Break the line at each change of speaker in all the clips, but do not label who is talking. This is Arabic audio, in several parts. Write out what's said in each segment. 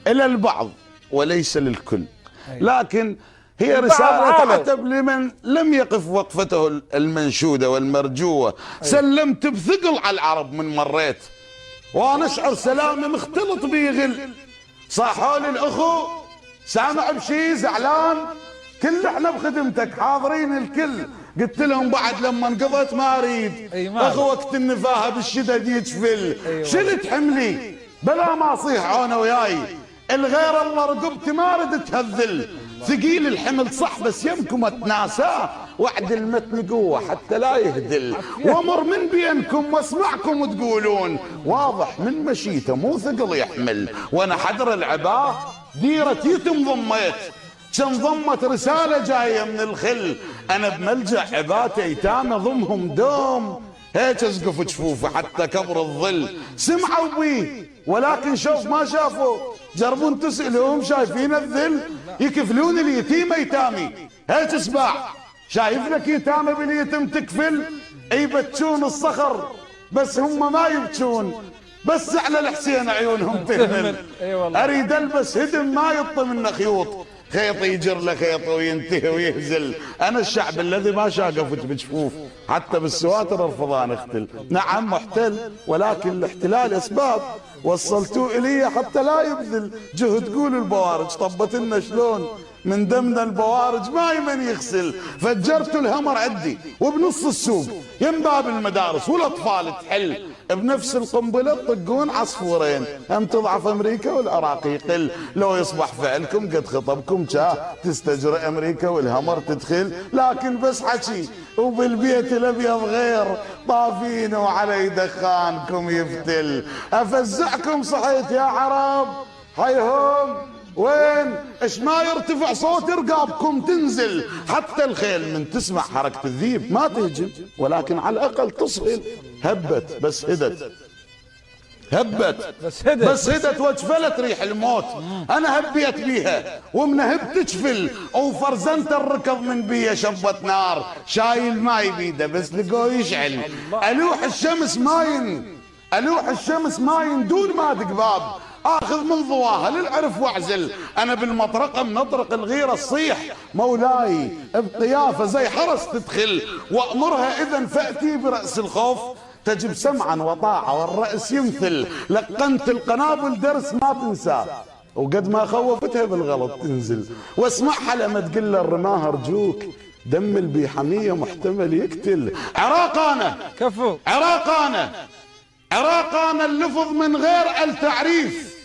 إلى البعض وليس للكل، لكن هي رسالة تعتب لمن لم يقف وقفته المنشودة والمرجوة. سلمت بثقل على العرب من مريت، وانا اشعر سلامي مختلط بي غل. صاحوا لي الاخو سامع بشي زعلان، كل احنا بخدمتك حاضرين الكل. قلت لهم بعد لما انقضت ما اريد اخو وقت النفاهه بالشدد يتفل. شلت حملي بلا ما اصيح انا وياي، الغير الله رقبتي ما رد تهذل. ثقيل الحمل صح بس يمكم اتناساه، وعد المتن قوه حتى لا يهدل. وامر من بينكم واسمعكم تقولون واضح من مشيته مو ثقل يحمل. وانا حدر العباه ديرتي ضميت، كان ضمت رساله جايه من الخل. انا بملجا عباته ايتام ضمهم دوم، هيك ازقف جفوفه حتى كبر الظل. سمعوا بيه ولكن شوف ما شافوا، جربون تسألهم شايفين الذل؟ يكفلون اليتيم ايتامي. هيك اسمع، شايف لك يتامى باليتم تكفل؟ يبتشون الصخر بس هم ما يبتشون، بس على الحسين عيونهم تهمل. اريد البس هدم ما يطي منه خيوط، خيط يجر له خيط وينتهي ويهزل. انا الشعب الذي ما شاقفت بجفوف، حتى بالسواتر ارفضان اختل. نعم محتل، ولكن الاحتلال اسباب وصلتوه الي حتى لا يبذل جهد. قولوا البوارج طبت لنا شلون من دمنا البوارج ما يمن يغسل. فجرتوا الهمر عدي وبنص السوق يم باب المدارس، والاطفال تحل بنفس القنبله تطقون عصفورين. هم تضعف امريكا والعراق يقل. لو يصبح فعلكم قد خطبكم تستجرئ امريكا والهمر تدخل. لكن بس حكي وبالبيت الابيض غير، طافين وعلي دخانكم يفتل. افزعكم صحيت يا عرب هيهم وين؟ ايش ما يرتفع صوت رقابكم تنزل. حتى الخيل من تسمع حركة الذيب ما تهجم، ولكن على الأقل تصهل. هبت بس هدت، هبت بس هدت وجفلت ريح الموت. انا هبيت بيها ومنهب تجفل، وفرزنت الركض من بيها شبت نار. شايل ماي بيده بس لقوه يشعل. الوح الشمس ماين، الوح الشمس ماين دون ما دقباب. اخذ من ضواها للعرف واعزل. انا بالمطرقه منطرق الغيره الصيح مولاي بقيافه زي حرس تدخل. وامرها اذا فاتي براس الخوف تجب سمعا وطاعه والراس يمثل. لقنت القنابل درس ما تنسى، وقد ما خوفتها بالغلط تنزل. واسمعها لما تقول له الرماه ارجوك، دم البي حميه محتمل يقتل. عراق انا كفو، عراق انا، عراق انا اللفظ من غير التعريف.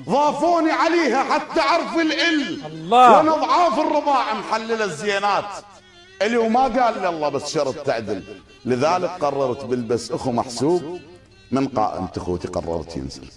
ضافوني عليها حتى عرف الال. وانا ضعاف الرضاع محلل الزينات. اللي وما قال لي الله بس شرط تعدل. لذلك قررت بلبس اخو محسوب من قائمة اخوتي، قررت ينزل.